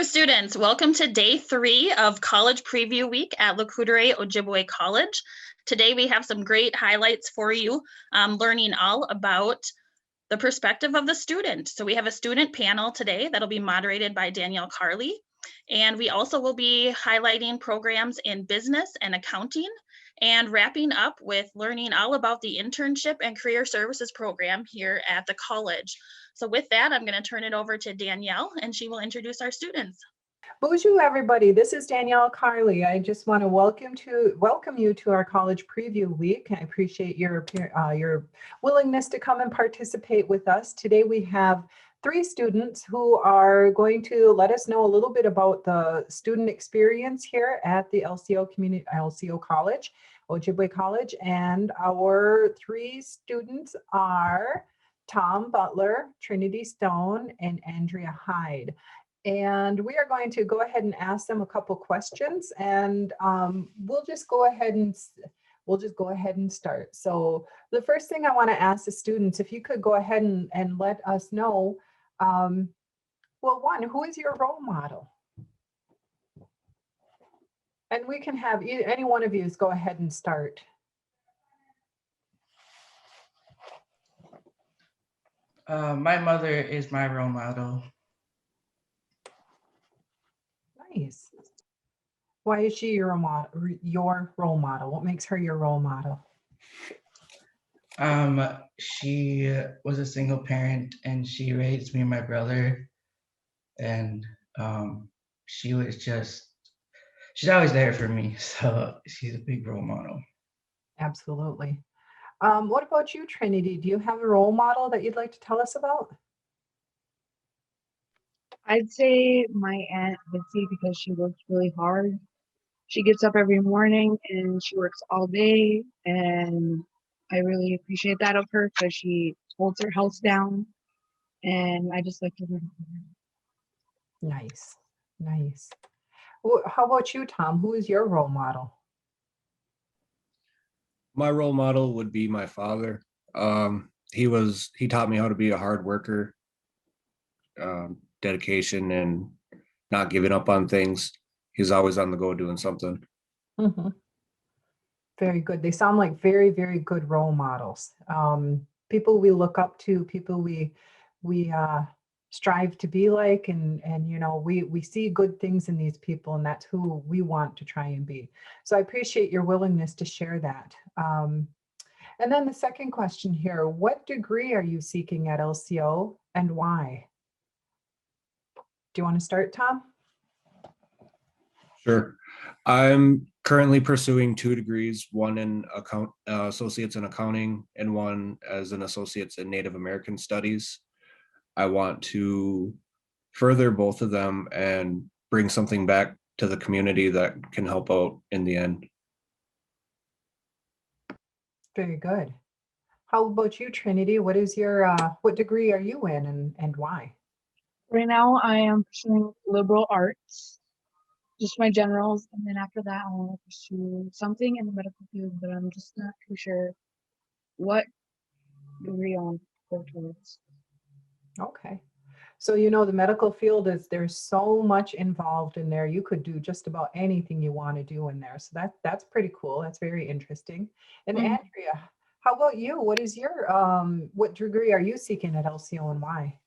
Students, welcome to day 3 of College Preview Week at Le Coudray Ojibwe College. Today we have some great highlights for you, learning all about the perspective of the student. So we have a student panel today that'll be moderated by Danielle Carley. And we also will be highlighting programs in business and accounting and wrapping up with learning all about the internship and career services program here at the college. So with that, I'm going to turn it over to Danielle and she will introduce our students. Bonjour, everybody. This is Danielle Carley. I just want to welcome you to our College Preview Week. I appreciate your willingness to come and participate with us. Today we have 3 students who are going to let us know a little bit about the student experience here at the LCO College, Ojibwe College, and our 3 students are Tom Butler, Trinity Stone, and Andrea Hyde. And we are going to go ahead and ask them a couple questions, and we'll just go ahead and start. So the first thing I want to ask the students, if you could go ahead and let us know, well, one, who is your role model? And we can have any one of you go ahead and start. My mother is my role model. Nice. Why is she your role model? What makes her your role model? She was a single parent and she raised me and my brother, and she's always there for me, so she's a big role model. Absolutely. What about you, Trinity? Do you have a role model that you'd like to tell us about? I'd say my Aunt Bitsy, because she works really hard. She gets up every morning and she works all day, and I really appreciate that of her because she holds her house down, and I just like to learn from her. Nice, nice. Well, how about you, Tom? Who is your role model? My role model would be my father. He taught me how to be a hard worker, dedication, and not giving up on things. He's always on the go doing something. Mm-hmm. Very good. They sound like very, very good role models. People we look up to, people we strive to be like, and you know, we see good things in these people, and that's who we want to try and be. So I appreciate your willingness to share that. And then the second question here, what degree are you seeking at LCO and why? Do you want to start, Tom? Sure. I'm currently pursuing 2 degrees, one in associates in accounting and one as an associate's in Native American studies. I want to further both of them and bring something back to the community that can help out in the end. Very good. How about you, Trinity? What is your what degree are you in and why? Right now, I am pursuing liberal arts, just my generals, and then after that, I want to pursue something in the medical field, but I'm just not too sure what degree I want to go towards. Okay. So, you know, the medical field there's so much involved in there. You could do just about anything you want to do in there. So that's pretty cool. That's very interesting. And Andrea, how about you? What is your what degree are you seeking at LCO and why?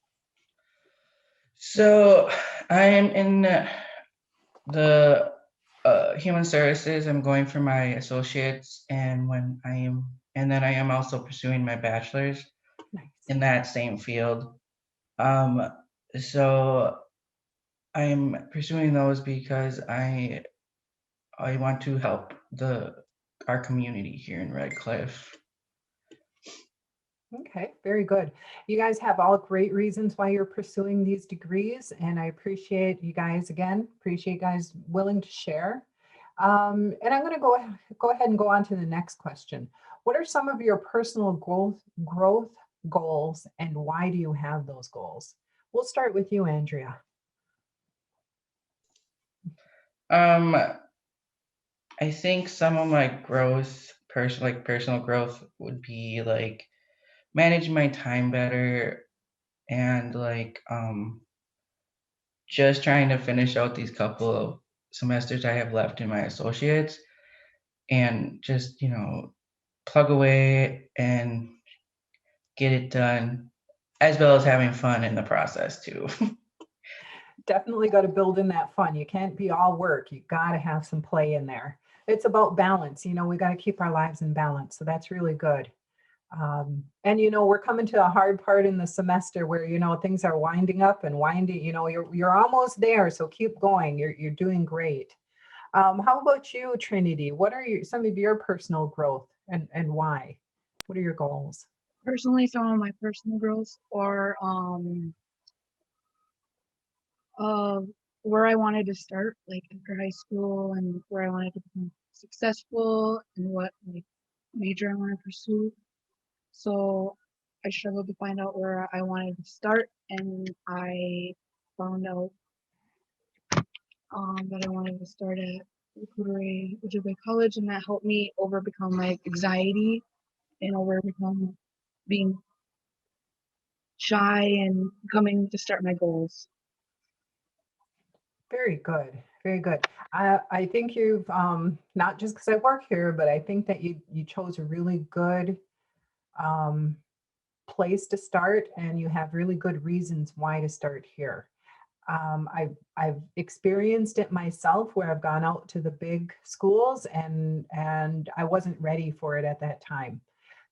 So I am in the human services. I'm going for my associates, and then I am also pursuing my bachelor's in that same field. So I'm pursuing those because I want to help our community here in Red Cliff. Okay, very good. You guys have all great reasons why you're pursuing these degrees, and I appreciate you guys appreciate you guys willing to share. And I'm going to go ahead and go on to the next question. What are some of your personal growth goals, and why do you have those goals? We'll start with you, Andrea. I think some of my growth, personal growth, would be like managing my time better and like just trying to finish out these couple of semesters I have left in my associates and just, plug away and get it done, as well as having fun in the process too. Definitely got to build in that fun. You can't be all work. You got to have some play in there. It's about balance. We got to keep our lives in balance. So that's really good. And we're coming to a hard part in the semester where things are winding up and winding. You're almost there. So keep going. You're doing great. How about you, Trinity? What are some of your personal growth and why? What are your goals? Personally, some of my personal growth are where I wanted to start, like after high school, and where I wanted to become successful and what like major I want to pursue. So I struggled to find out where I wanted to start, and I found out that I wanted to start at Recruitery Ojibwe College, and that helped me overcome my anxiety and overcome being shy and coming to start my goals. Very good. Very good. I think you've, not just because I work here, but I think that you chose a really good place to start, and you have really good reasons why to start here. I've experienced it myself where I've gone out to the big schools and I wasn't ready for it at that time.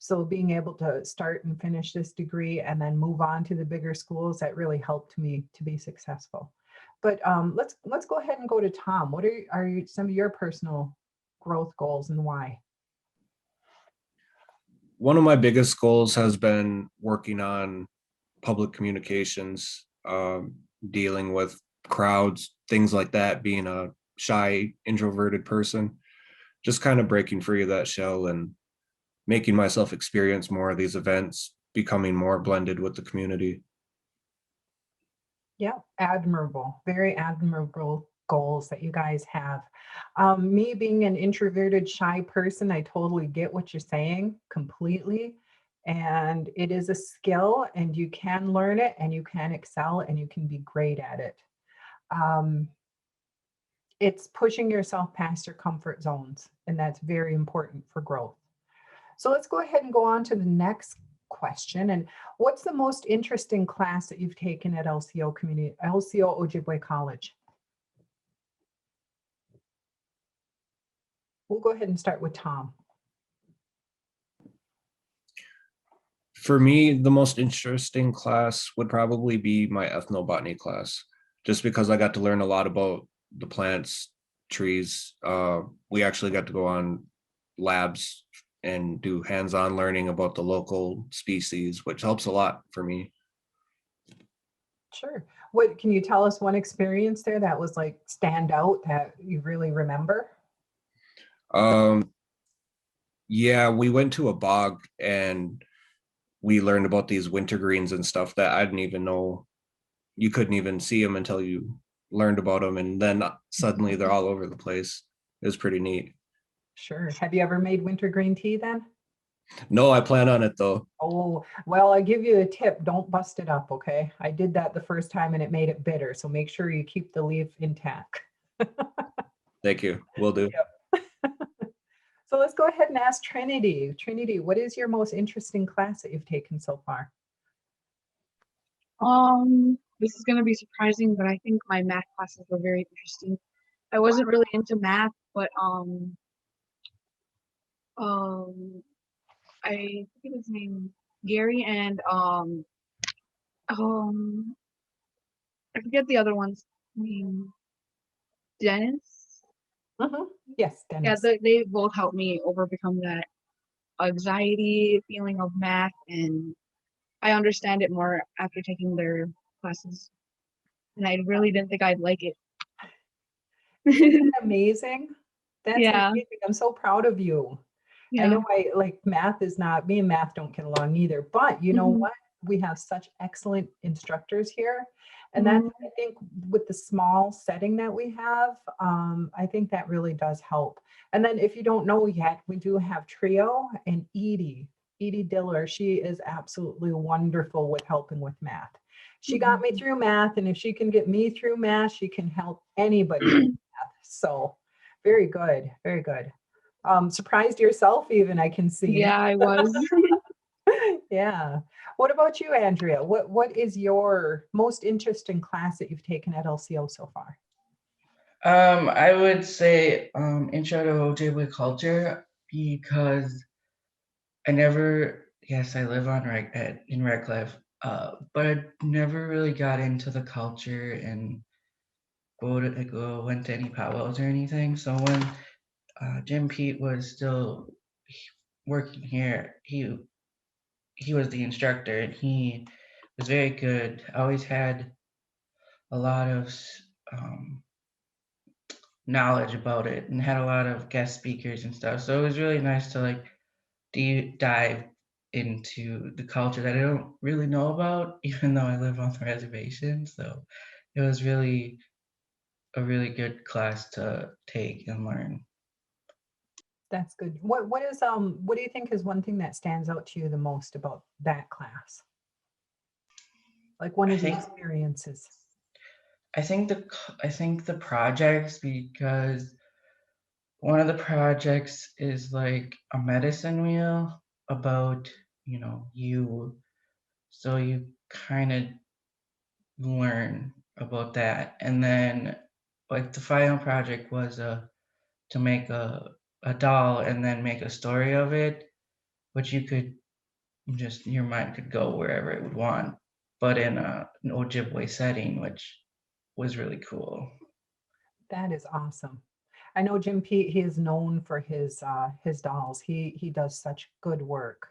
So being able to start and finish this degree and then move on to the bigger schools, that really helped me to be successful. But let's go ahead and go to Tom. What are some of your personal growth goals and why? One of my biggest goals has been working on public communications, dealing with crowds, things like that, being a shy, introverted person, just kind of breaking free of that shell and making myself experience more of these events, becoming more blended with the community. Yeah, admirable, very admirable goals that you guys have. Me being an introverted, shy person, I totally get what you're saying completely. And it is a skill, and you can learn it, and you can excel, and you can be great at it. It's pushing yourself past your comfort zones, and that's very important for growth. So let's go ahead and go on to the next question. And what's the most interesting class that you've taken at LCO Ojibwe College? We'll go ahead and start with Tom. For me, the most interesting class would probably be my ethnobotany class, just because I got to learn a lot about the plants, trees. We actually got to go on labs and do hands-on learning about the local species, which helps a lot for me. Sure. What can you tell us one experience there that was like stand out that you really remember? Yeah, we went to a bog and we learned about these wintergreens and stuff that I didn't even know. You couldn't even see them until you learned about them, and then suddenly they're all over the place. It was pretty neat. Sure. Have you ever made wintergreen tea then? No, I plan on it though. Oh, well, I give you a tip. Don't bust it up, okay? I did that the first time and it made it bitter. So make sure you keep the leaf intact. Thank you. Will do. Yep. So let's go ahead and ask Trinity. Trinity, what is your most interesting class that you've taken so far? This is gonna be surprising, but I think my math classes were very interesting. I wasn't really into math, but I forget his name, Gary, and I forget the other one's name, Dennis. Yes, Yeah, Dennis. they both helped me overcome that anxiety feeling of math, and I understand it more after taking their classes. And I really didn't think I'd like it. Amazing. That's Yeah. amazing. I'm so proud of you. I Yeah. know I like math is not, me and math don't get along either, but you know Mhm. what? We have such excellent instructors here. And that's, Mhm. I think, with the small setting that we have, I think that really does help. And then if you don't know yet, we do have Trio and Edie Diller. She is absolutely wonderful with helping with math. She got me through math, and if she can get me through math, she can help anybody with math. So very good, very good. Surprised yourself even, I can see. Yeah, I was. Yeah. What about you, Andrea? What is your most interesting class that you've taken at LCO so far? I would say intro to Ojibwe culture, because I never, yes, I live on in Redcliffe, but I never really got into the culture and went to any powwows or anything. So when Jim Pete was still working here, he was the instructor, and he was very good. Always had a lot of um, knowledge about it, and had a lot of guest speakers and stuff. So it was really nice to like dive into the culture that I don't really know about, even though I live on the reservation. So it was really a really good class to take and learn. That's good. What do you think is one thing that stands out to you the most about that class? Like one I of the think experiences. I think the projects, because one of the projects is like a medicine wheel about, you, so you kind of learn about that. And then like the final project was to make a doll and then make a story of it, which you could just, your mind could go wherever it would want, but in an Ojibwe setting, which was really cool. That is awesome. I know Jim Pete, he is known for his dolls. He does such good work.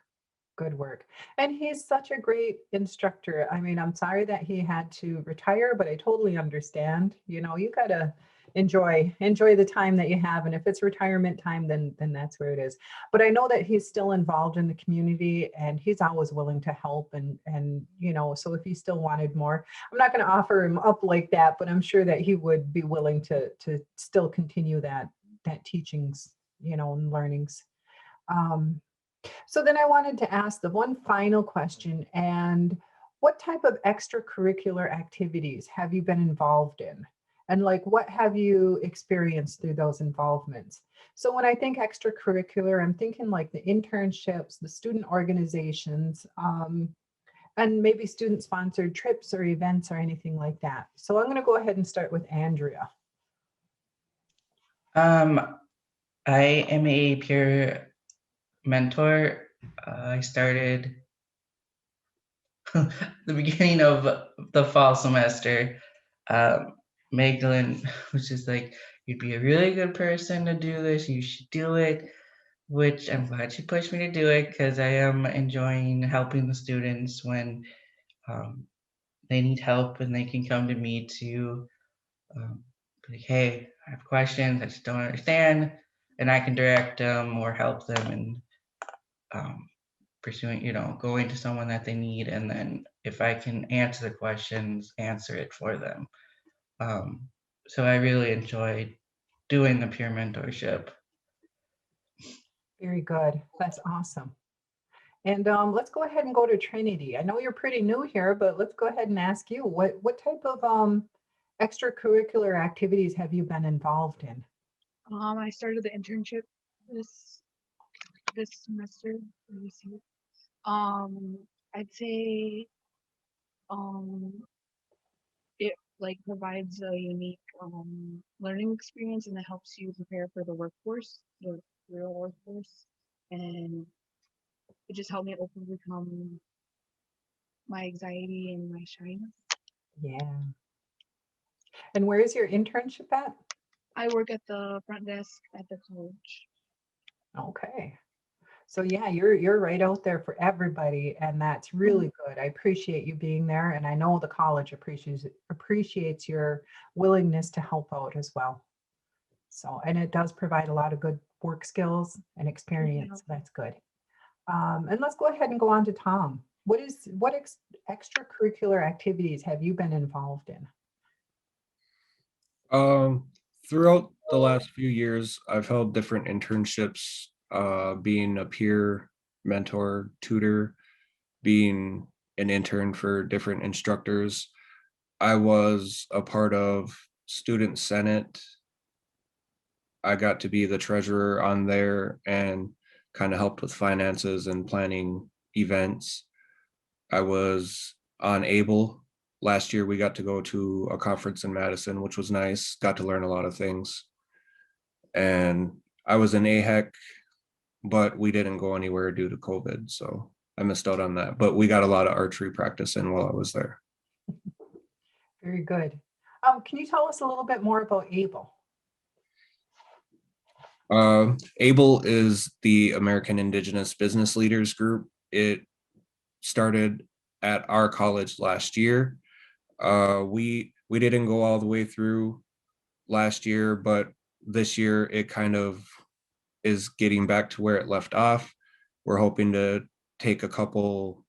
Good work. And he's such a great instructor. I mean, I'm sorry that he had to retire, but I totally understand. You know, you gotta enjoy the time that you have. And if it's retirement time, then that's where it is. But I know that he's still involved in the community, and he's always willing to help, and so if he still wanted more, I'm not going to offer him up like that, but I'm sure that he would be willing to still continue that teachings, and learnings. Um, so then I wanted to ask the one final question, and what type of extracurricular activities have you been involved in? And like, what have you experienced through those involvements? So when I think extracurricular, I'm thinking like the internships, the student organizations, and maybe student sponsored trips or events or anything like that. So I'm going to go ahead and start with Andrea. I am a peer mentor. I started the beginning of the fall semester. Magdalene was just like, "You'd be a really good person to do this. You should do it," which I'm glad she pushed me to do it, because I am enjoying helping the students when um, they need help, and they can come to me to be like, "Hey, I have questions. I just don't understand," and I can direct them or help them in pursuing, going to someone that they need, and then if I can answer the questions, answer it for them. Um, so I really enjoyed doing the peer mentorship. Very good. That's awesome. And let's go ahead and go to Trinity. I know you're pretty new here, but let's go ahead and ask you, what type of extracurricular activities have you been involved in? I started the internship this semester. Let me see. I'd say it like provides a unique learning experience, and it helps you prepare for the workforce, the real workforce, and it just helped me overcome my anxiety and my shyness. Yeah. And where is your internship at? I work at the front desk at the college. Okay. So yeah, you're right out there for everybody, and that's really good. I appreciate you being there, and I know the college appreciates your willingness to help out as well. So, and it does provide a lot of good work skills and experience. So that's good. And let's go ahead and go on to Tom. What extracurricular activities have you been involved in? Throughout the last few years, I've held different internships, being a peer mentor, tutor, being an intern for different instructors. I was a part of Student Senate. I got to be the treasurer on there and kind of helped with finances and planning events. I was on ABLE. Last year, we got to go to a conference in Madison, which was nice. Got to learn a lot of things. And I was in AHEC, but we didn't go anywhere due to COVID. So I missed out on that. But we got a lot of archery practice in while I was there. Very good. Can you tell us a little bit more about ABLE? ABLE is the American Indigenous Business Leaders Group. It started at our college last year. We didn't go all the way through last year, but this year it kind of is getting back to where it left off. We're hoping to take a couple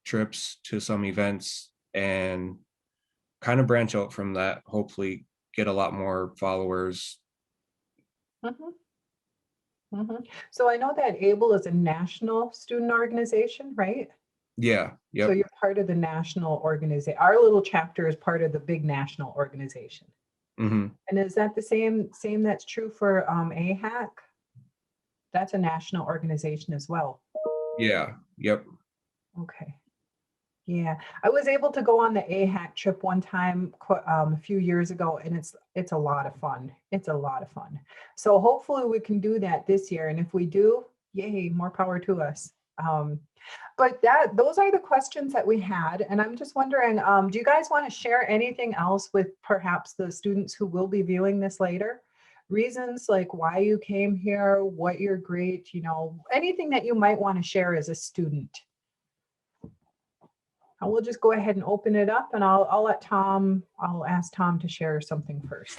trips to some events and kind of branch out from that, hopefully get a lot more followers. Mhm. Mhm. So I know that ABLE is a national student organization, right? Yeah, So yep. you're part of the national organization. Our little chapter is part of the big national organization. Hmm. And is that the same that's true for AHAC? That's a national organization as well. Yeah, yep. Okay. Yeah, I was able to go on the AHAC trip one time a few years ago, and it's a lot of fun. It's a lot of fun. So hopefully we can do that this year, and if we do, yay, more power to us. But those are the questions that we had, and I'm just wondering, do you guys want to share anything else with perhaps the students who will be viewing this later? Reasons like why you came here, what you're great, anything that you might want to share as a student. I will just go ahead and open it up, and I'll ask Tom to share something first.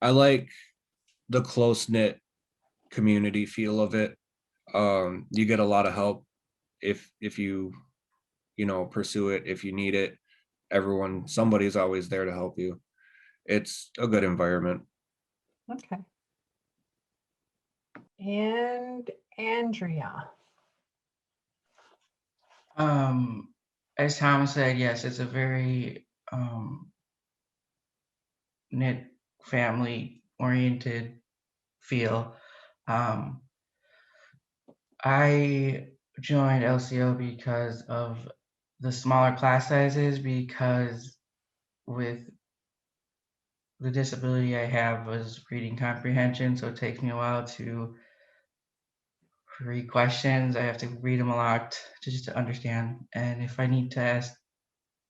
I like the close-knit community feel of it. You get a lot of help if you pursue it, if you need it. Somebody's always there to help you. It's a good environment. Okay. And Andrea. As Tom said, yes, it's a very knit, family oriented feel. I joined LCO because of the smaller class sizes, because with the disability I have was reading comprehension, so it takes me a while to read questions. I have to read them a lot just to understand. And if I need to ask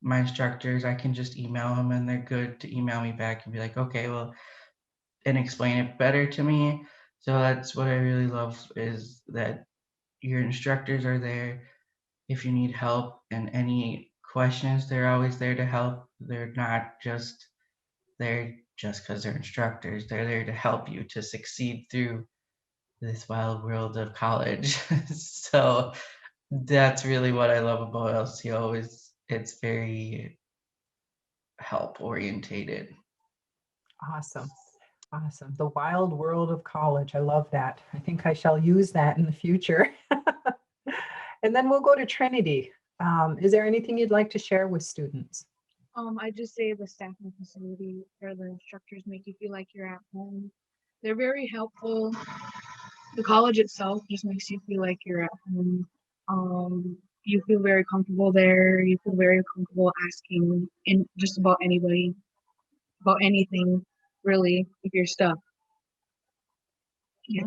my instructors, I can just email them, and they're good to email me back and be like, okay, well, and explain it better to me. So that's what I really love, is that your instructors are there if you need help, and any questions, they're always there to help. They're not just there just because they're instructors. They're there to help you to succeed through this wild world of college. So that's really what I love about LCO, is it's very help orientated. Awesome. Awesome. The wild world of college. I love that. I think I shall use that in the future. And then we'll go to Trinity. Is there anything you'd like to share with students? I just say the staffing facility or the instructors make you feel like you're at home. They're very helpful. The college itself just makes you feel like you're at home. You feel very comfortable there. You feel very comfortable asking in just about anybody about anything, really, if you're stuck. Yeah.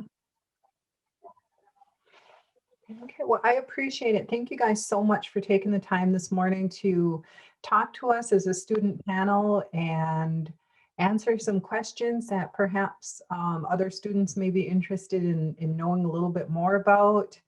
Okay, well, I appreciate it. Thank you guys so much for taking the time this morning to talk to us as a student panel and answer some questions that perhaps other students may be interested in knowing a little bit more about,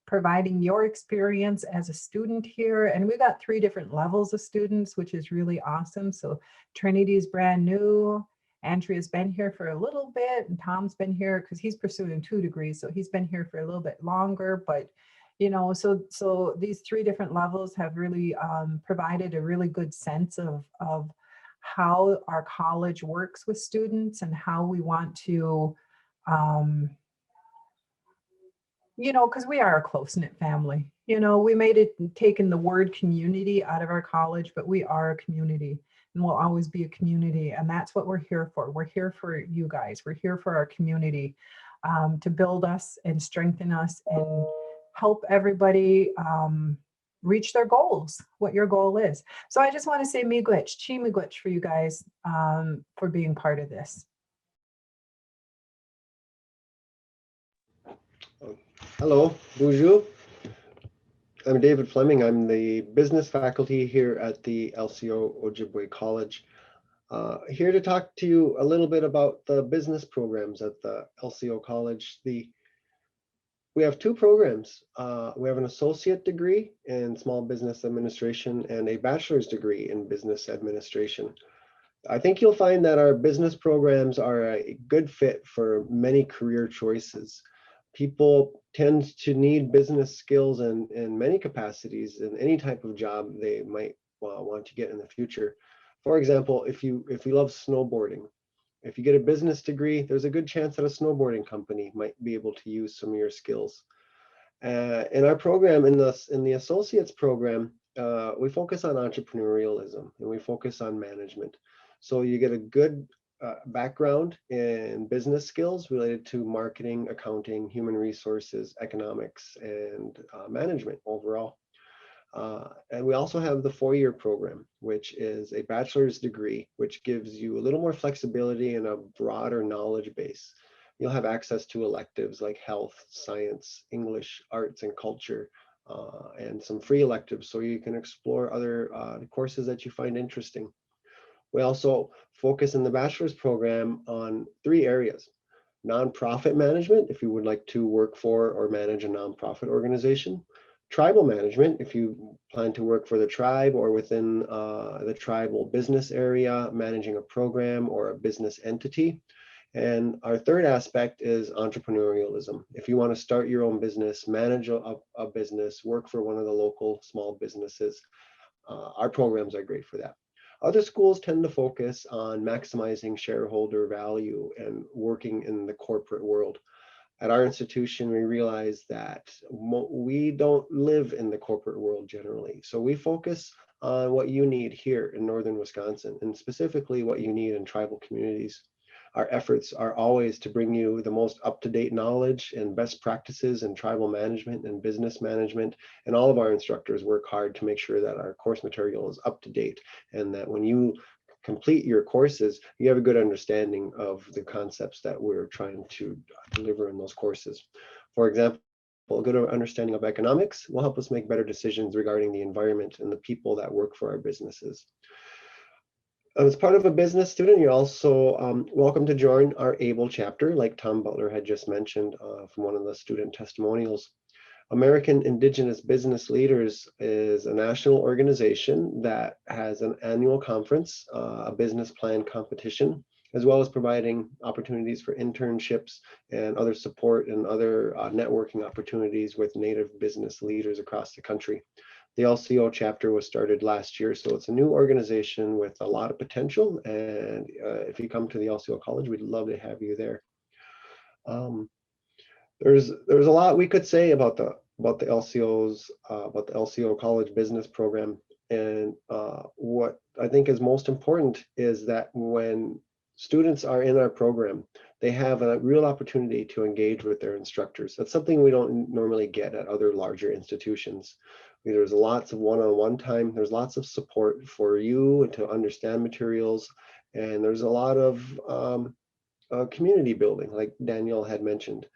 providing your experience as a student here. And we've got 3 different levels of students, which is really awesome. So Trinity's brand new. Andrea's been here for a little bit, and Tom's been here because he's pursuing 2 degrees. So he's been here for a little bit longer, but so these 3 different levels have really provided a really good sense of how our college works with students and how we want to, because we are a close-knit family. You know, we made it taken the word community out of our college, but we are a community and we'll always be a community. And that's what we're here for. We're here for you guys. We're here for our community, to build us and strengthen us and help everybody reach their goals, what your goal is. So I just want to say miigwech, chi miigwech for you guys, for being part of this. Hello, bonjour. I'm David Fleming. I'm the business faculty here at the LCO Ojibwe College. Here to talk to you a little bit about the business programs at the LCO College. We have two programs. We have an associate degree in small business administration and a bachelor's degree in business administration. I think you'll find that our business programs are a good fit for many career choices. People tend to need business skills in many capacities in any type of job they might want to get in the future. For example, if you love snowboarding, if you get a business degree, there's a good chance that a snowboarding company might be able to use some of your skills. In our program, in the associates program, we focus on entrepreneurialism and we focus on management. So you get a good background in business skills related to marketing, accounting, human resources, economics, and management overall. And we also have the four-year program, which is a bachelor's degree, which gives you a little more flexibility and a broader knowledge base. You'll have access to electives like health, science, English, arts, and culture, and some free electives so you can explore other courses that you find interesting. We also focus in the bachelor's program on three areas: nonprofit management, if you would like to work for or manage a nonprofit organization; tribal management, if you plan to work for the tribe or within the tribal business area, managing a program or a business entity; and our third aspect is entrepreneurialism. If you want to start your own business, manage a business, work for one of the local small businesses, our programs are great for that. Other schools tend to focus on maximizing shareholder value and working in the corporate world. At our institution, we realize that we don't live in the corporate world generally. So we focus on what you need here in northern Wisconsin, and specifically what you need in tribal communities. Our efforts are always to bring you the most up-to-date knowledge and best practices in tribal management and business management. And all of our instructors work hard to make sure that our course material is up to date, and that when you complete your courses, you have a good understanding of the concepts that we're trying to deliver in those courses. For example, a good understanding of economics will help us make better decisions regarding the environment and the people that work for our businesses. As part of a business student, you're also welcome to join our ABLE chapter, like Tom Butler had just mentioned from one of the student testimonials. American Indigenous Business Leaders is a national organization that has an annual conference, a business plan competition, as well as providing opportunities for internships and other support and other networking opportunities with Native business leaders across the country. The LCO chapter was started last year, so it's a new organization with a lot of potential. And if you come to the LCO College, we'd love to have you there. There's a lot we could say about the LCO College Business Program. And what I think is most important is that when students are in our program, they have a real opportunity to engage with their instructors. That's something we don't normally get at other larger institutions. There's lots of one-on-one time. There's lots of support for you to understand materials. And there's a lot of community building, like Danielle had mentioned.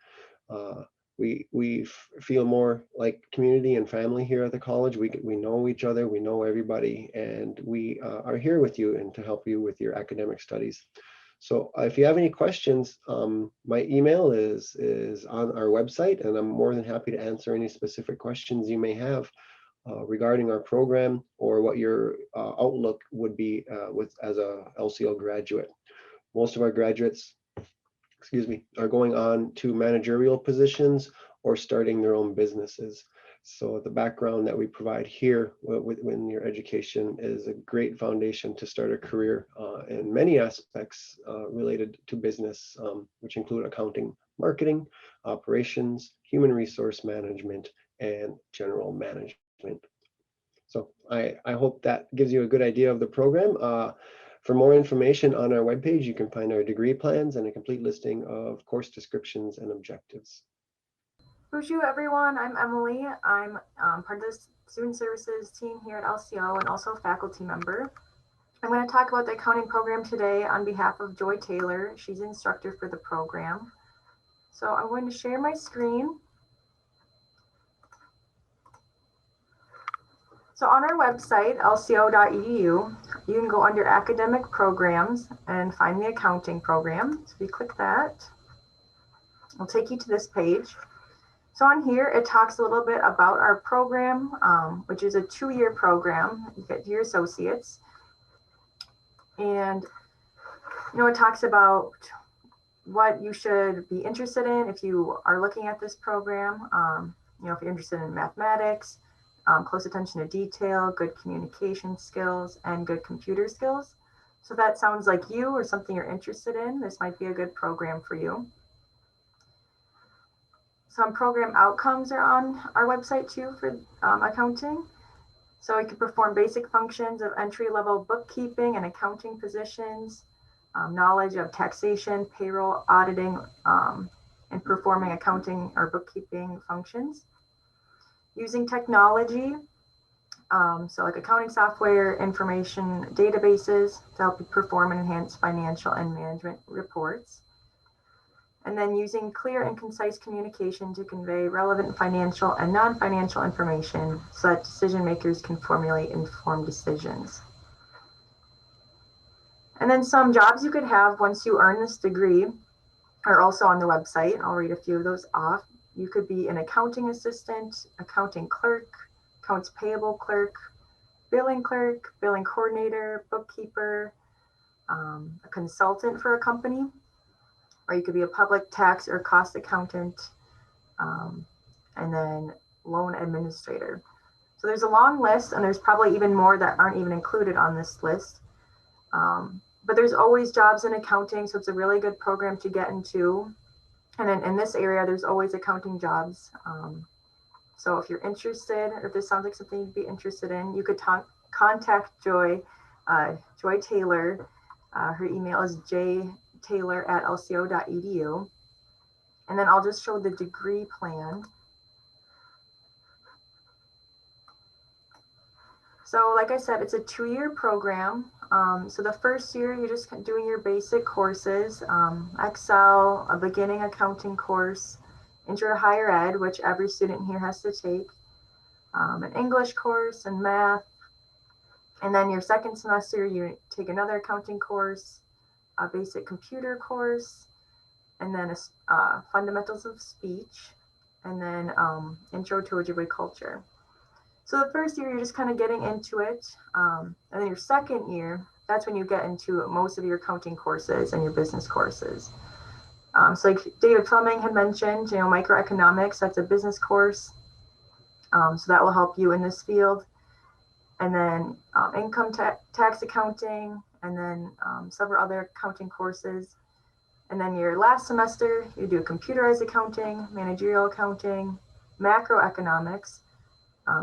We feel more like community and family here at the college. We know each other, we know everybody, and we are here with you and to help you with your academic studies. So if you have any questions, my email is on our website, and I'm more than happy to answer any specific questions you may have regarding our program or what your outlook would be as a LCO graduate. Most of our graduates, are going on to managerial positions or starting their own businesses. So the background that we provide here within your education is a great foundation to start a career in many aspects related to business, which include accounting, marketing, operations, human resource management, and general management. So I hope that gives you a good idea of the program. For more information on our webpage, you can find our degree plans and a complete listing of course descriptions and objectives. Bonjour everyone, I'm Emily. I'm part of the student services team here at LCO and also a faculty member. I'm going to talk about the accounting program today on behalf of Joy Taylor. She's the instructor for the program. So I'm going to share my screen. So on our website, lco.edu, you can go under academic programs and find the accounting program. So if you click that, it'll take you to this page. So on here, it talks a little bit about our program, which is a 2-year program. You get your associates. And, it talks about what you should be interested in if you are looking at this program. If you're interested in mathematics, close attention to detail, good communication skills, and good computer skills. So if that sounds like you or something you're interested in, this might be a good program for you. Some program outcomes are on our website too for accounting. So you can perform basic functions of entry-level bookkeeping and accounting positions, knowledge of taxation, payroll, auditing, and performing accounting or bookkeeping functions. Using technology, so like accounting software, information databases to help you perform and enhance financial and management reports. And then using clear and concise communication to convey relevant financial and non-financial information so that decision makers can formulate informed decisions. And then some jobs you could have once you earn this degree are also on the website. I'll read a few of those off. You could be an accounting assistant, accounting clerk, accounts payable clerk, billing coordinator, bookkeeper, a consultant for a company, or you could be a public tax or cost accountant, and then loan administrator. So there's a long list, and there's probably even more that aren't even included on this list. But there's always jobs in accounting, so it's a really good program to get into. And in this area, there's always accounting jobs. So if you're interested, or if this sounds like something you'd be interested in, you could contact Joy Taylor. Her email is jtaylor@lco.edu. And then I'll just show the degree plan. So like I said, it's a 2-year program. So the first year, you're just doing your basic courses, Excel, a beginning accounting course, Intro to Higher Ed, which every student here has to take, an English course and math. And then your second semester, you take another accounting course, a basic computer course, and then fundamentals of speech, and then intro to Ojibwe culture. So the first year, you're just kind of getting into it. And then your second year, that's when you get into most of your accounting courses and your business courses. So like David Fleming had mentioned, microeconomics, that's a business course. So that will help you in this field. And then income tax accounting, and then several other accounting courses. And then your last semester, you do computerized accounting, managerial accounting, macroeconomics,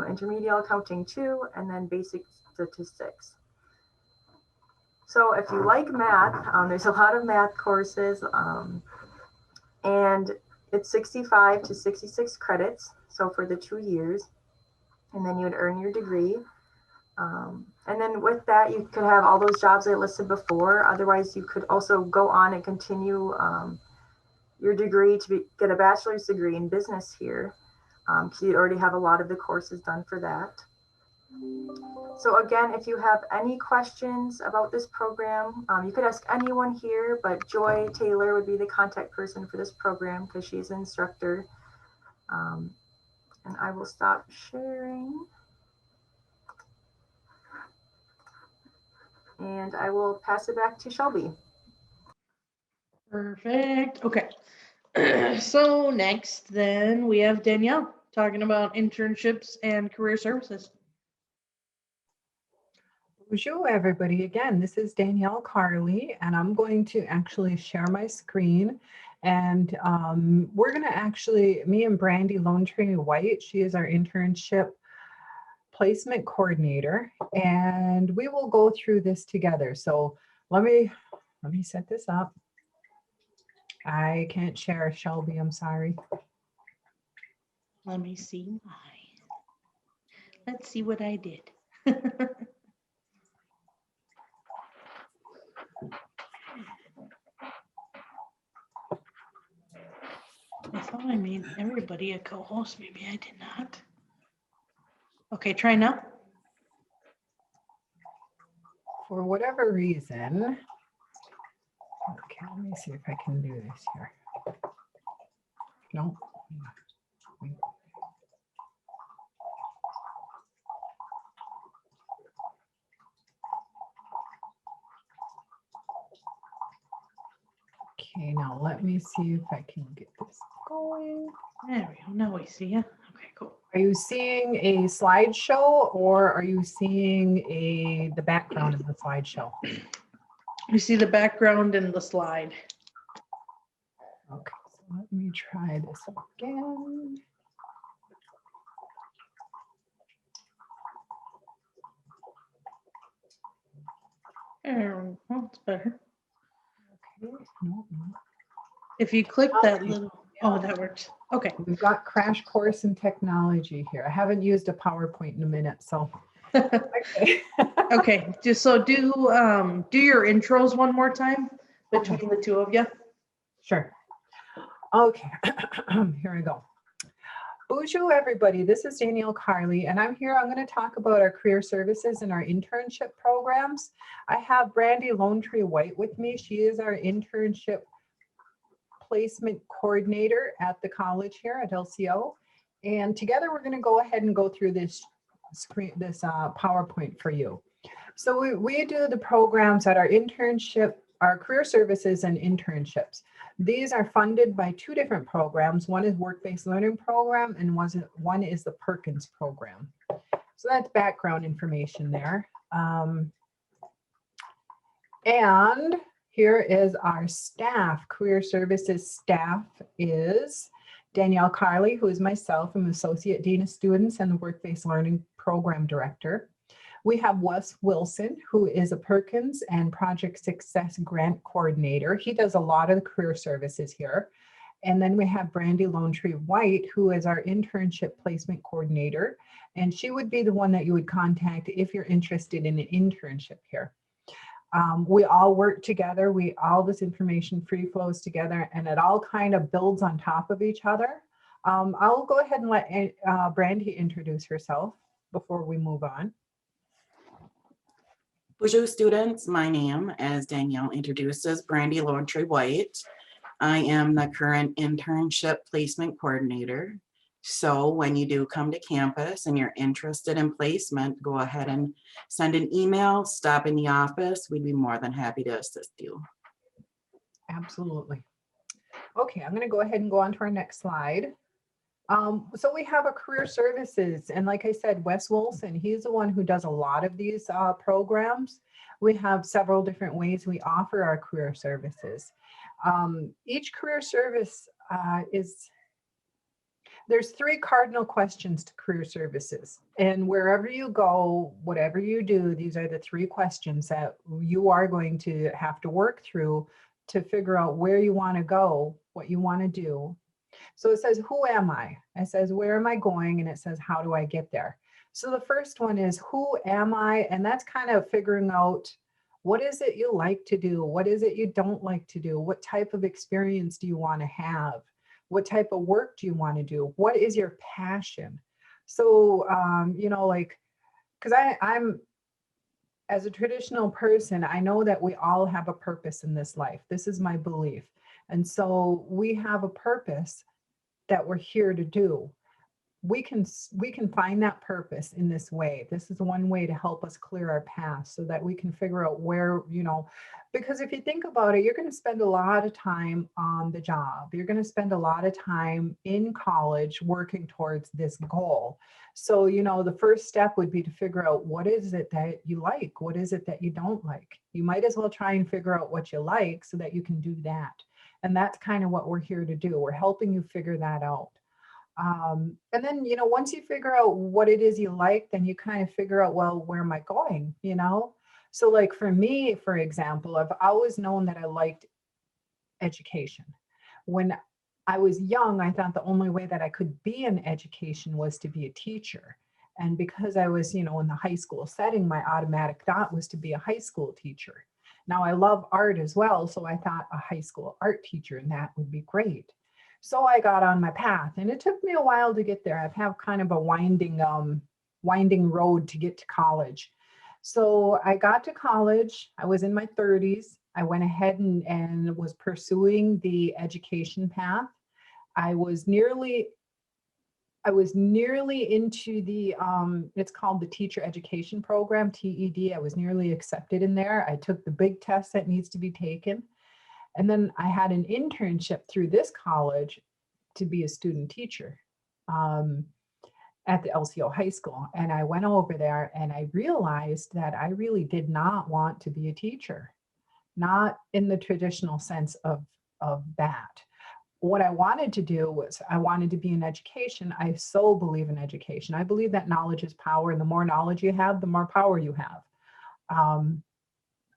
intermediate accounting 2, and then basic statistics. So if you like math, there's a lot of math courses, and it's 65 to 66 credits. So for the 2 years, and then you would earn your degree. And then with that, you could have all those jobs I listed before. Otherwise, you could also go on and continue your degree to get a bachelor's degree in business here. So you already have a lot of the courses done for that. So again, if you have any questions about this program, you could ask anyone here, but Joy Taylor would be the contact person for this program because she's an instructor. And I will stop sharing. And I will pass it back to Shelby. Perfect. Okay. So next, then we have Danielle talking about internships and career services. Bonjour, everybody. Again, this is Danielle Carly, and I'm going to actually share my screen And we're going to actually, me and Brandy Lone Tree White, she is our internship placement coordinator, and we will go through this together. So let me set this up. I can't share, Shelby, I'm sorry. Let me see mine. Let's see what I did. I thought I made everybody a co-host. Maybe I did not. Okay, try now. For whatever reason, okay, let me see if I can do this here. No. Okay, now let me see if I can get this going. There we go. Now we see ya. Okay, cool. Are you seeing a slideshow or are you seeing the background of the slideshow? You see the background in the slide. Okay, so let me try this again. Well, it's better. Okay, no. If you click that Okay. little, oh, that works. Okay. We've got crash course in technology here. I haven't used a PowerPoint in a minute, so. Okay. Okay, just so do your intros one more time between Okay. the two of you. Sure. Okay, here we go. Bonjour, everybody. This is Danielle Carly, and I'm going to talk about our career services and our internship programs. I have Brandy Lone Tree White with me. She is our internship placement coordinator at the college here at LCO. And together we're going to go ahead and go through this PowerPoint for you. So we do the programs at our internship, our career services and internships. These are funded by two different programs. One is Work-Based Learning Program and one is the Perkins Program. So that's background information there. And here is our staff. Career Services staff is Danielle Carly, who is myself. I'm Associate Dean of Students and the Work-Based Learning Program Director. We have Wes Wilson, who is a Perkins and Project Success Grant Coordinator. He does a lot of the career services here. And then we have Brandy Lone Tree White, who is our internship placement coordinator. And she would be the one that you would contact if you're interested in an internship here. We all work together. All this information free flows together, and it all kind of builds on top of each other. I'll go ahead and let Brandy introduce herself before we move on. Bonjour students, my name, as Danielle introduces, Brandy Lone Tree White. I am the current internship placement coordinator. So when you do come to campus and you're interested in placement, go ahead and send an email, stop in the office. We'd be more than happy to assist you. Absolutely. Okay, I'm going to go ahead and go on to our next slide. So we have a career services, and like I said, Wes Wilson, he's the one who does a lot of these programs. We have several different ways we offer our career services. Each career service there's three cardinal questions to career services, and wherever you go, whatever you do, these are the three questions that you are going to have to work through to figure out where you want to go, what you want to do. So it says, who am I? It says, where am I going? And it says, how do I get there? So the first one is, who am I? And that's kind of figuring out, what is it you like to do? What is it you don't like to do? What type of experience do you want to have? What type of work do you want to do? What is your passion? So, you know, like, because I'm, as a traditional person, I know that we all have a purpose in this life. This is my belief. And so we have a purpose that we're here to do. We can find that purpose in this way. This is one way to help us clear our path so that we can figure out where, you know, because if you think about it, you're going to spend a lot of time on the job. You're going to spend a lot of time in college working towards this goal. So, you know, the first step would be to figure out, what is it that you like? What is it that you don't like? You might as well try and figure out what you like so that you can do that. And that's kind of what we're here to do. We're helping you figure that out. And then, you know, once you figure out what it is you like, then you kind of figure out, well, where am I going, you know? So like for me, for example, I've always known that I liked education. When I was young, I thought the only way that I could be in education was to be a teacher. And because I was, you know, in the high school setting, my automatic thought was to be a high school teacher. Now I love art as well, so I thought a high school art teacher, and that would be great. So I got on my path, and it took me a while to get there. I've had kind of a winding road to get to college. So I got to college. I was in my 30s. I went ahead and was pursuing the education path. I was nearly into the, it's called the Teacher Education Program, TED. I was nearly accepted in there. I took the big test that needs to be taken. And then I had an internship through this college to be a student teacher at the LCO High School. And I went over there and I realized that I really did not want to be a teacher, not in the traditional sense of that. What I wanted to do was I wanted to be in education. I so believe in education. I believe that knowledge is power, and the more knowledge you have, the more power you have.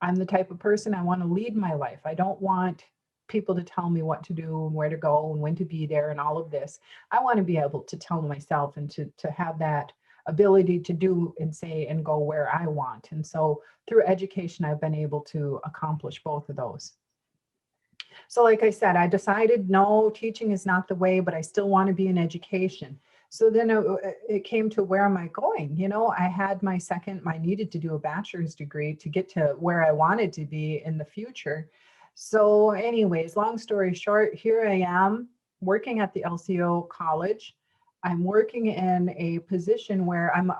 I'm the type of person, I want to lead my life. I don't want people to tell me what to do and where to go and when to be there and all of this. I want to be able to tell myself and to have that ability to do and say and go where I want. And so through education, I've been able to accomplish both of those. So like I said, I decided, no, teaching is not the way, but I still want to be in education. So then it came to, where am I going? You know, I had I needed to do a bachelor's degree to get to where I wanted to be in the future. So anyways, long story short, here I am working at the LCO College. I'm working in a position where I'm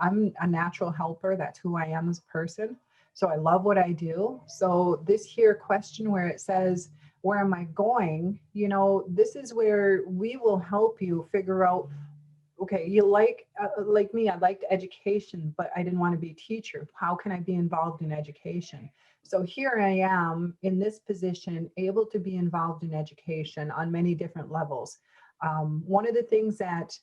a natural helper. That's who I am as a person. So I love what I do. So this here question where it says, where am I going? You know, this is where we will help you figure out, okay, you like me, I liked education, but I didn't want to be a teacher. How can I be involved in education? So here I am in this position, able to be involved in education on many different levels. One of the things that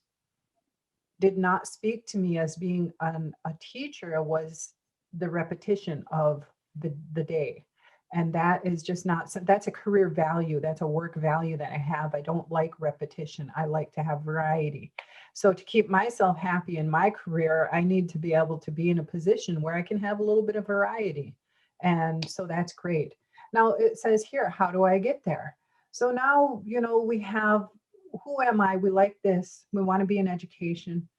did not speak to me as being a teacher was the repetition of the day. And that is just not, that's a career value. That's a work value that I have. I don't like repetition. I like to have variety. So to keep myself happy in my career, I need to be able to be in a position where I can have a little bit of variety. And so that's great. Now it says here, how do I get there? So now, you know, we have, who am I? We like this. We want to be in education.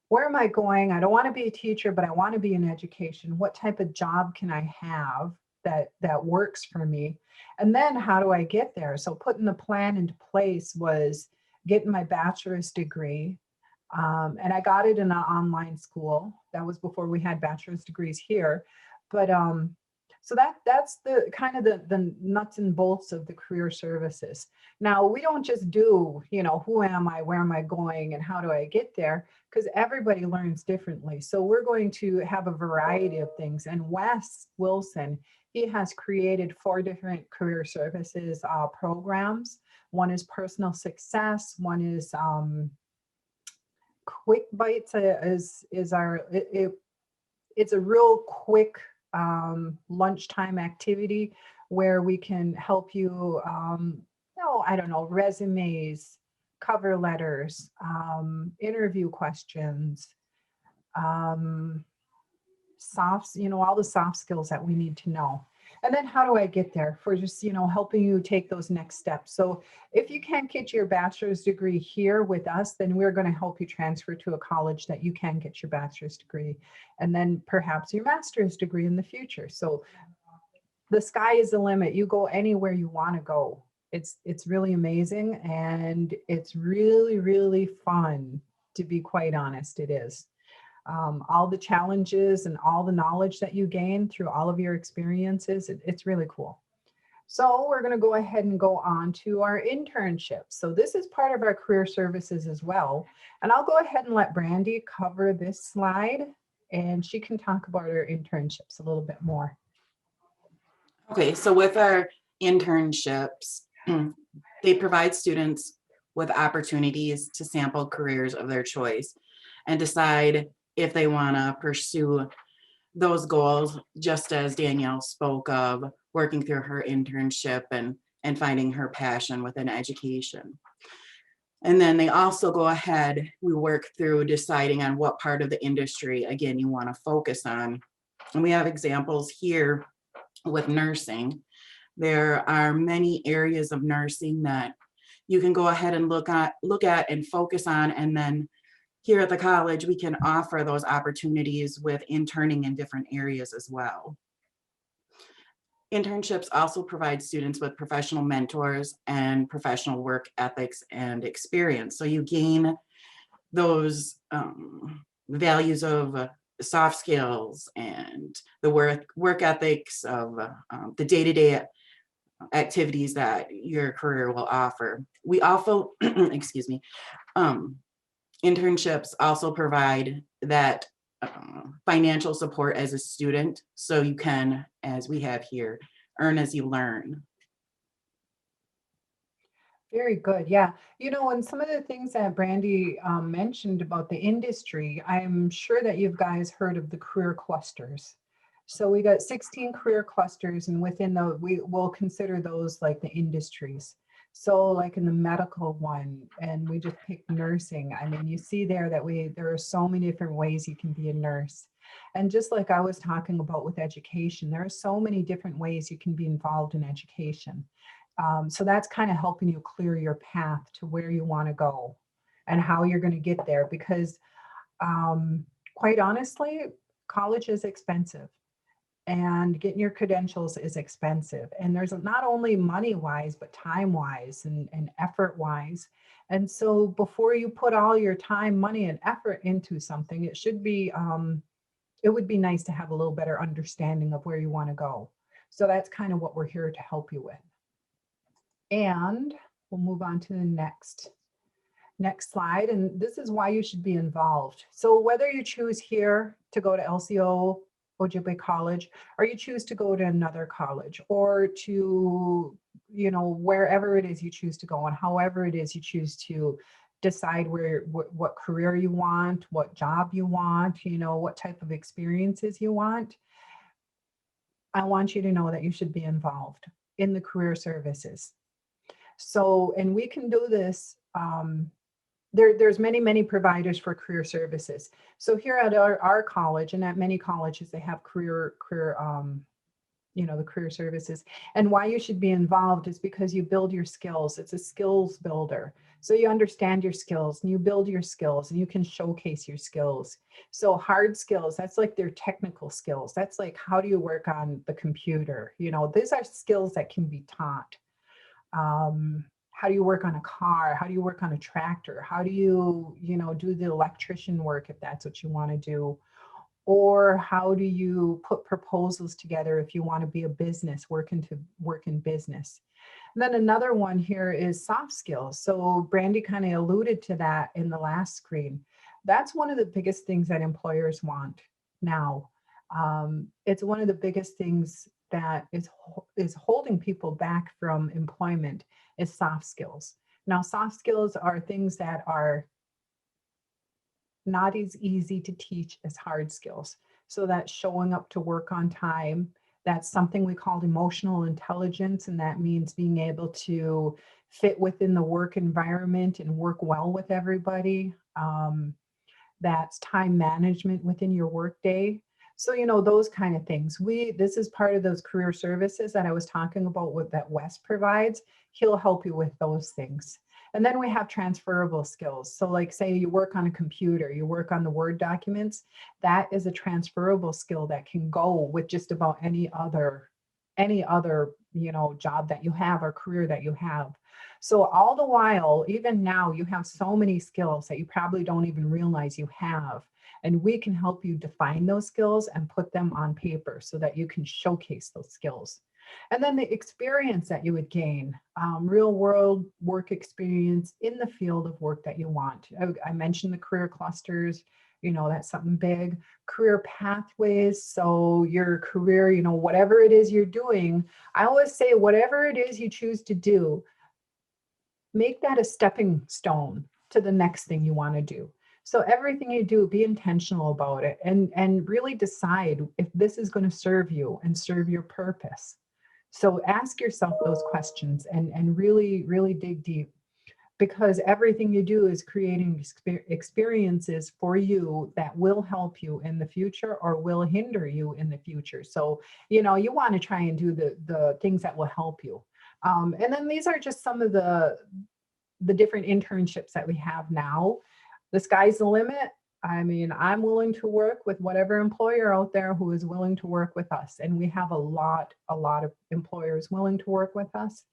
Where am I going? I don't want to be a teacher, but I want to be in education. What type of job can I have that works for me? And then how do I get there? So putting the plan into place was getting my bachelor's degree. And I got it in an online school. That was before we had bachelor's degrees here. But so that's the kind of the nuts and bolts of the career services. Now, we don't just do, you know, who am I, where am I going, and how do I get there? Because everybody learns differently. So we're going to have a variety of things. And Wes Wilson, he has created 4 different career services programs. One is personal success. One is Quick Bites is our, it's a real quick lunchtime activity where we can help you, I don't know, resumes, cover letters, interview questions, softs, you know, all the soft skills that we need to know. And then how do I get there for just, you know, helping you take those next steps. So if you can't get your bachelor's degree here with us, then we're going to help you transfer to a college that you can get your bachelor's degree and then perhaps your master's degree in the future. So the sky is the limit. You go anywhere you want to go. It's really amazing. And it's really, really fun, to be quite honest. It is. All the challenges and all the knowledge that you gain through all of your experiences, it's really cool. So we're going to go ahead and go on to our internships. So this is part of our career services as well. And I'll go ahead and let Brandy cover this slide, and she can talk about our internships a little bit more. Okay, so with our internships, They provide students with opportunities to sample careers of their choice and decide if they want to pursue those goals, just as Danielle spoke of, working through her internship and finding her passion within education. And then they also go ahead, we work through deciding on what part of the industry, again, you want to focus on. And we have examples here with nursing. There are many areas of nursing that you can go ahead and look at and focus on. And then here at the college, we can offer those opportunities with interning in different areas as well. Internships also provide students with professional mentors and professional work ethics and experience. So you gain those values of soft skills and the work ethics of the day-to-day activities that your career will offer. We also, excuse me, internships also provide that financial support as a student, so you can, as we have here, earn as you learn. Very good. Yeah. You know, and some of the things that Brandy mentioned about the industry, I'm sure that you guys heard of the career clusters. So we got 16 career clusters, and within the, we will consider those like the industries. So like in the medical one, and we just picked nursing. I mean, you see there that there are so many different ways you can be a nurse. And just like I was talking about with education, there are so many different ways you can be involved in education. So that's kind of helping you clear your path to where you want to go and how you're going to get there. Because quite honestly, college is expensive. And getting your credentials is expensive. And there's not only money wise, but time wise and effort wise. And so before you put all your time, money, and effort into something, it should be, it would be nice to have a little better understanding of where you want to go. So that's kind of what we're here to help you with. And we'll move on to the next slide. And this is why you should be involved. So whether you choose here to go to LCO Ojibwe College, or you choose to go to another college, or to, you know, wherever it is you choose to go, and however it is you choose to decide what career you want, what job you want, you know, what type of experiences you want, I want you to know that you should be involved in the career services. So, and we can do this. There's many providers for career services. So here at our college, and at many colleges, they have you know, the career services. And why you should be involved is because you build your skills. It's a skills builder. So you understand your skills and you build your skills and you can showcase your skills. So hard skills, that's like their technical skills. That's like, how do you work on the computer? You know, these are skills that can be taught. How do you work on a car? How do you work on a tractor? How do you, you know, do the electrician work if that's what you want to do? Or how do you put proposals together if you want to be a business, work in business? And then another one here is soft skills. So Brandy kind of alluded to that in the last screen. That's one of the biggest things that employers want now. It's one of the biggest things that is holding people back from employment is soft skills. Now, soft skills are things that are not as easy to teach as hard skills. So that's showing up to work on time. That's something we call emotional intelligence, and that means being able to fit within the work environment and work well with everybody. That's time management within your workday. So, you know, those kind of things. This is part of those career services that I was talking about with that Wes provides. He'll help you with those things. And then we have transferable skills. So like say you work on a computer, you work on the Word documents, that is a transferable skill that can go with just about any other, you know, job that you have or career that you have. So all the while, even now, you have so many skills that you probably don't even realize you have. And we can help you define those skills and put them on paper so that you can showcase those skills. And then the experience that you would gain, real world work experience in the field of work that you want. I mentioned the career clusters, you know, that's something big. Career pathways, so your career, you know, whatever it is you're doing, I always say whatever it is you choose to do, make that a stepping stone to the next thing you want to do. So everything you do, be intentional about it and really decide if this is going to serve you and serve your purpose. So ask yourself those questions and really, really dig deep, because everything you do is creating experiences for you that will help you in the future or will hinder you in the future. So, you know, you want to try and do the things that will help you. And then these are just some of the different internships that we have now. The sky's the limit. I mean, I'm willing to work with whatever employer out there who is willing to work with us. And we have a lot of employers willing to work with us.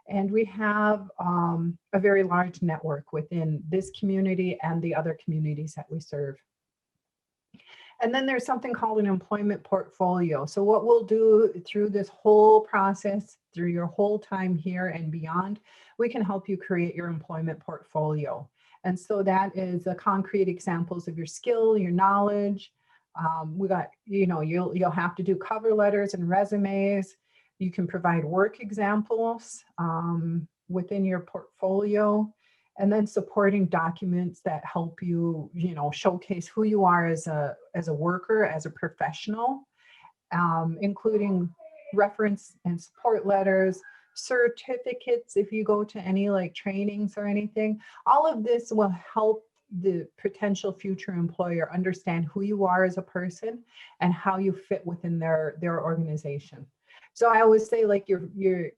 And we have a very large network within this community and the other communities that we serve. And then there's something called an employment portfolio. So what we'll do through this whole process, through your whole time here and beyond, we can help you create your employment portfolio. And so that is the concrete examples of your skill, your knowledge. We got, you know, you'll have to do cover letters and resumes. You can provide work examples within your portfolio, and then supporting documents that help you, you know, showcase who you are as a worker, as a professional, including reference and support letters, certificates if you go to any like trainings or anything. All of this will help the potential future employer understand who you are as a person and how you fit within their organization. So I always say, like, you're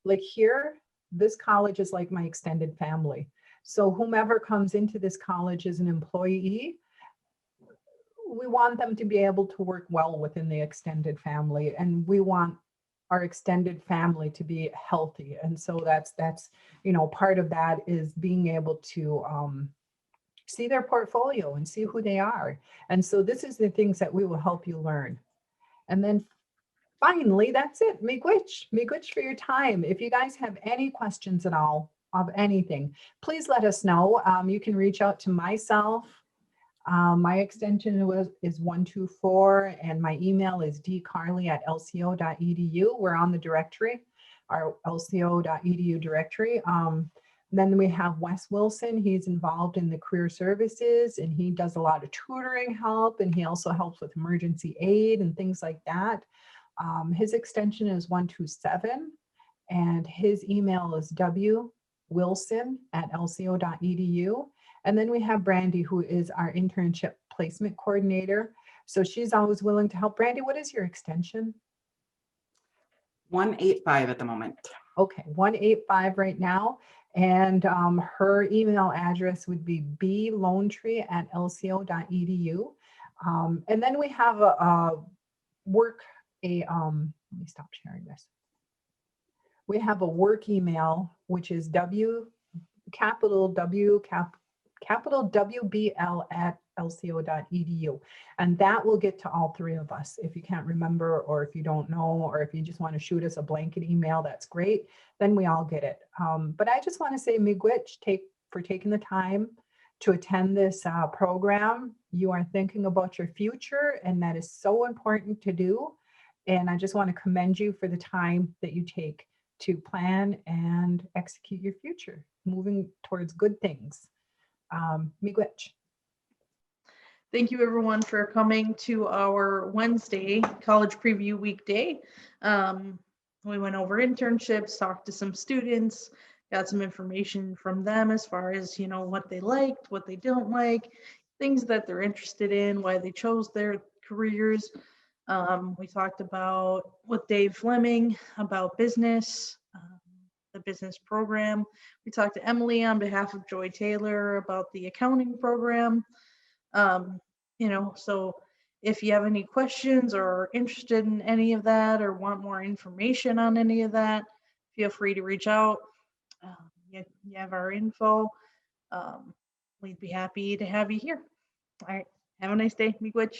like here, this college is like my extended family. So whomever comes into this college as an employee, we want them to be able to work well within the extended family, and we want our extended family to be healthy. And so that's you know, part of that is being able to see their portfolio and see who they are. And so this is the things that we will help you learn. And then finally, that's it. Miigwech for your time. If you guys have any questions at all of anything, please let us know. You can reach out to myself. My extension is 124, and my email is dcarly@lco.edu. We're on the directory, our lco.edu directory. Then we have Wes Wilson. He's involved in the career services, and he does a lot of tutoring help, and he also helps with emergency aid and things like that. His extension is 127, and his email is wwilson@lco.edu. And then we have Brandy, who is our internship placement coordinator. So she's always willing to help. Brandy, what is your extension? 185 at the moment. Okay, 185 right now. And her email address would be blonetree@lco.edu. And then we have let me stop sharing this. We have a work email, which is capital WBL@lco.edu. And that will get to all three of us. If you can't remember, or if you don't know, or if you just want to shoot us a blanket email, that's great. Then we all get it. But I just want to say miigwech for taking the time to attend this program. You are thinking about your future, and that is so important to do. And I just want to commend you for the time that you take to plan and execute your future, moving towards good things. Miigwech. Thank you everyone for coming to our Wednesday college preview weekday. We went over internships, talked to some students, got some information from them as far as, you know, what they liked, what they don't like, things that they're interested in, why they chose their careers. We talked about with Dave Fleming about business, the business program. We talked to Emily on behalf of Joy Taylor about the accounting program. You know, so if you have any questions or are interested in any of that or want more information on any of that, feel free to reach out. You have our info. We'd be happy to have you here. All right. Have a nice day. Miigwech.